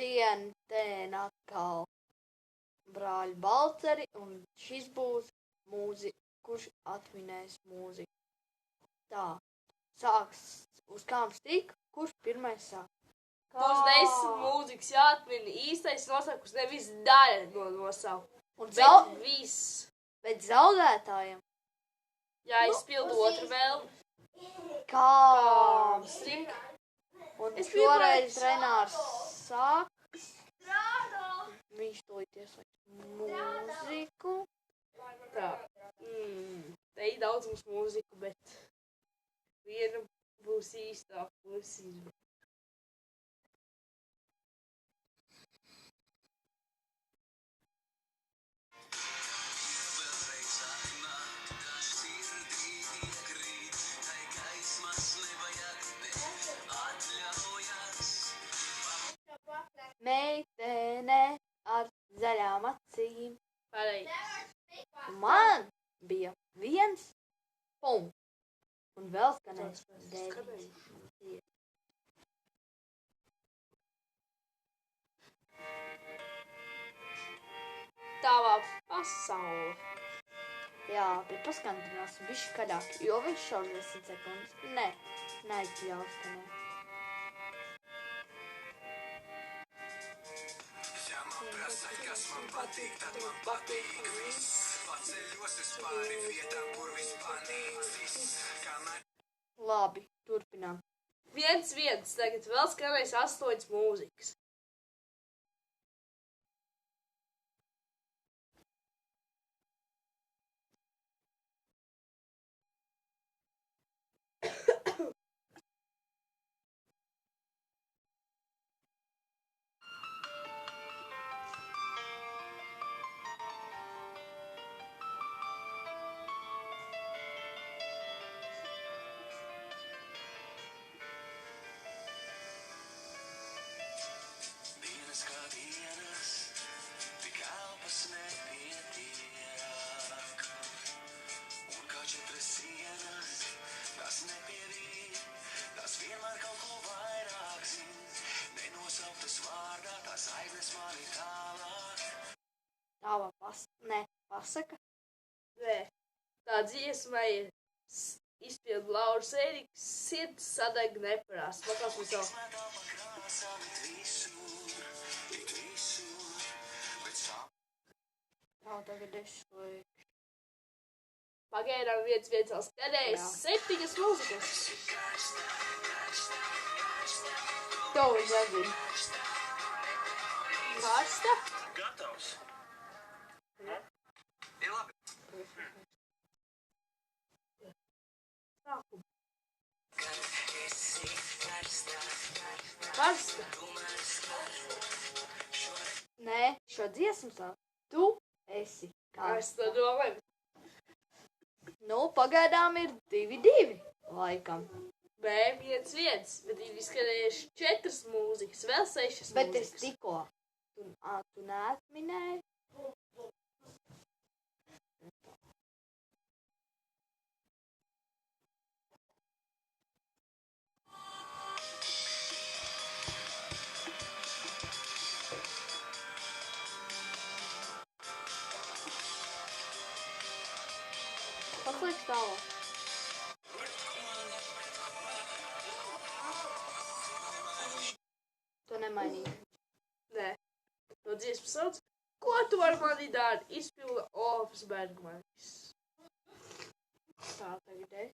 Labdien, te atkal brāļi Balceri, un šis būs kurš atminēs mūziku. Tā, sāks uz kām stīk, kurš pirmais sāk? Būs 10 mūzikas jāatmin īstais nosaukums, nevis daļa no nosaukuma. Bet viss. Bet zaudētājiem? Jāizpild otru vēlmi. Kām stīk. Un šoreiz Renārs sāks. Viņš to ieslēgs mūziku. Tā. Te ir daudz mums mūziku, bet viena būs īstā, būs izvēle. Meitene ar zaļām acīm. Pareizi. Man bija 1 punkts. Un vēl skanēs 9. Tavā pasaule. Jā, bet paskandināsim bišķi kadāk, jo viņš šaus 10 sekundes. Nē, neizpļaus skanēt. Kas man patīk, tad man patīk viss. Paceļos es pāri vietām, kur viss panīcis. Labi, turpinām. 1-1, tagad vēl skanēs 8 mūzikas. Tava pasaka? Nē, tā dziesma ir izpildu Lauras Ēriks, sirds sadeg neparās. Makās mums jau. Tā tagad es slēgšu. Pagaidām 1-1 vēl skanējas 7 mūzikas. To viņš nezina. Karsta? Gatavs. Ir labi. Sākumu. Karsta. Nē, šo dziesmu sāk. Tu esi Karsta domāju. Nu, pagaidām ir 2-2, laikam. Nē, 1-1, bet ir izskanējuši 4 mūzikas, vēl 6 Bet mūzikas. es tikko. Tu neatminēji? Paslēgš tālāk. To nemainīju. Nē, to dziesmu sauc. Ko tu ar mani dari? Izpilda Olafs Bergmanis. Tā tagad es.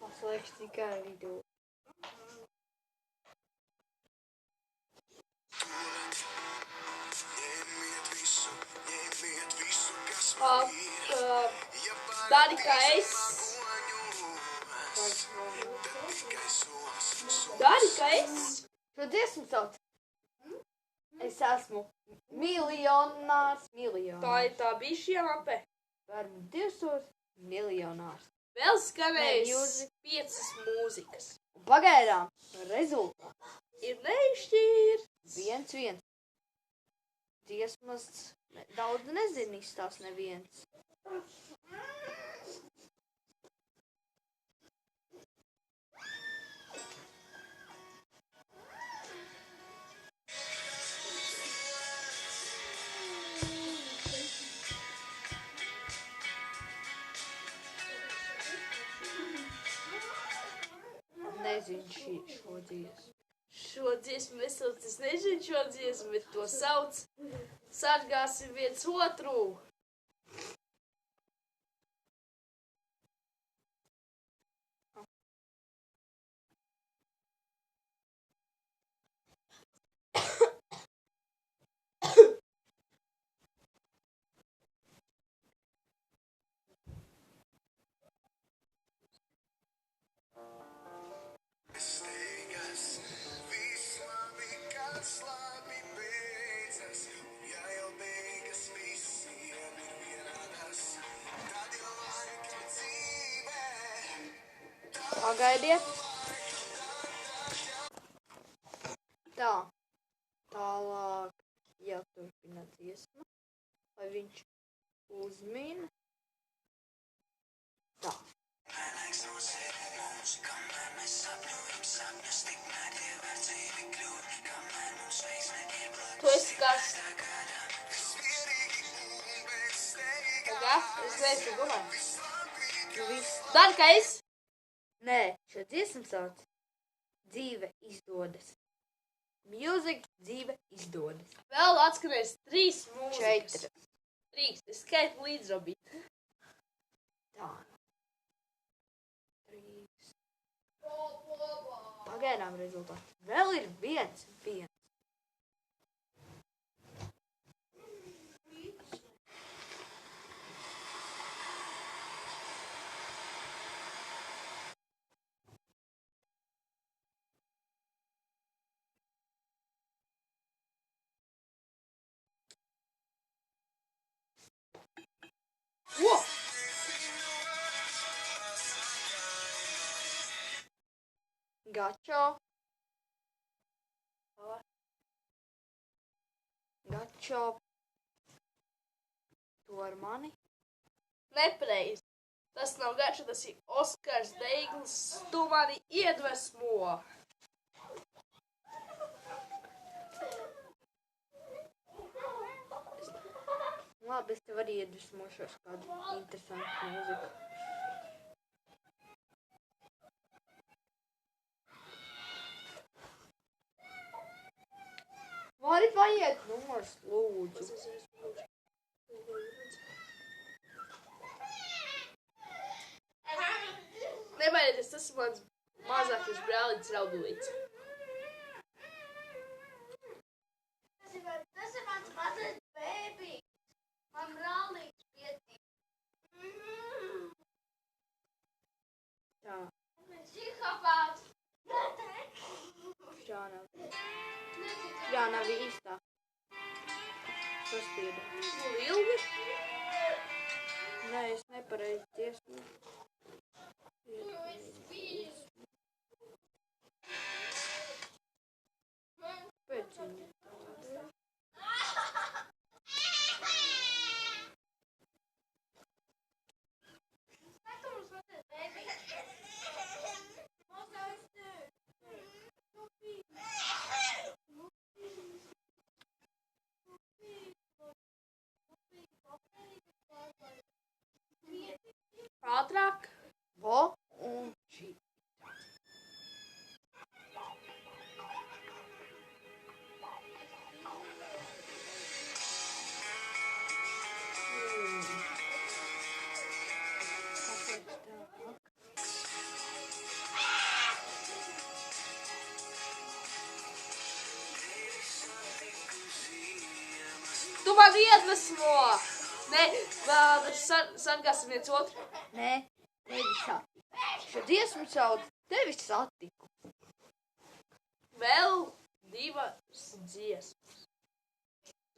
Paslēgš tikai vidū. Dari kā es. Dari kā es. Šo dziesmu sauc. Es esmu miljonārs. Tā ir tā bišķie lampe. Varam 200 miljonārs. Vēl skanējas 5 mūzikas. Un pagaidām rezultāts Ir neizšķīr. 1-1. Dziesmas Daudz nezinu, izstāst neviens. Nezinu šo dziesmu. Šo dziesmu es nezinu šo dziesmu, bet to sauc Sargāsim viens otru. Steigas, viss labi, kāds labi beidzas, un ja jau beigas visiem ir vienādas, tad jau laikam dzīvē. Pagaidiet. Tā. Tālāk jāturpina dziesma, lai viņš uzmin. Tā. Tu esi kas? Kā? Es nezinu, domāju. Darkais? Nē, šo dziesmu sauc Dzīve izdodas. Music dzīve izdodas. Vēl atskanēs 3 mūzikas. 4. 3. Es skaitu līdz Robīt. Tā. 3. Pagaidām rezultāts. Vēl ir viens. Wow! Gačo. Gačo. Tu ar mani? Nepareizi. Tas nav Gačo, tas ir Oskars Deigls. Tu mani iedvesmo. Labi, es tev arī iedvesmošos kādu interesantu mūziku. Vari paiet numurs, lūdzu. Nebaidieties, tas ir mans mazākais brālītis Raudulīts. Tas ir mans mazais bēbī. Man brālīts piedzīv. Tā, Psihopāts. šā nav īstā. Saspiedu. Ilgi? Nē, es nepareizi dziesmu. Pēc viņa tāda. Ātrāk? Vo un šī. Kāpēc tā? Tu man iedvesmo! Nē, vēl sargāsim viens otru. Nē, tevi satiku. Šo dziesmu sauc Tevi satiku. Vēl 2 dziesmas.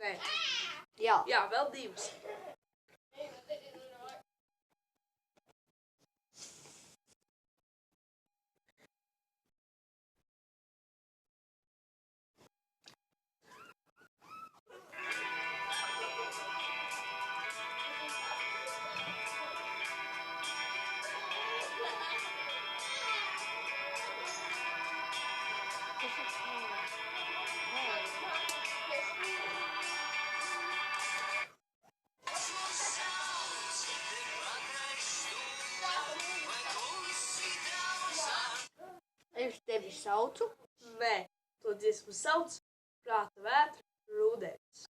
Nē, Jā. jā, vēl 2. dziesmu saucu? Nē, to dziesmu sauc Prāta vētra rudens.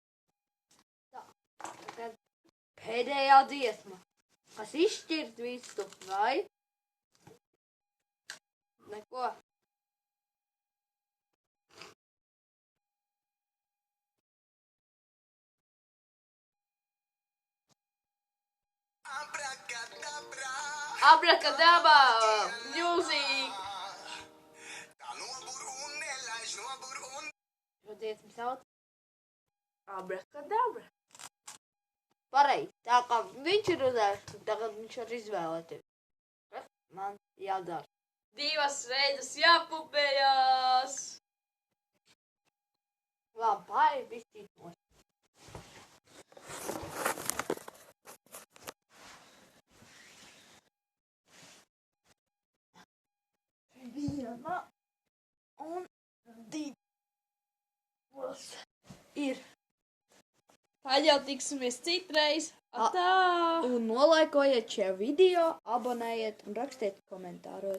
Tagad pēdējā dziesma, kas izšķirt visu, vai? Neko. Abracadabra. Abrakadabra, music! Tā nobur un nelaiž, nobur un. Šo dziesmu sauc? Abrakadabra. Pareizi. Tā kā viņš ir uzdevējis, tagad viņš var izvēlēties. Kas man jādara? 2 reizes jāpupējās! Labi, pāri bišķīt nos. Viena un 2 ir. Tad jau tiksimies citreiz. Atā! Un nolaikojiet šajā video, abonējiet un rakstiet komentāros.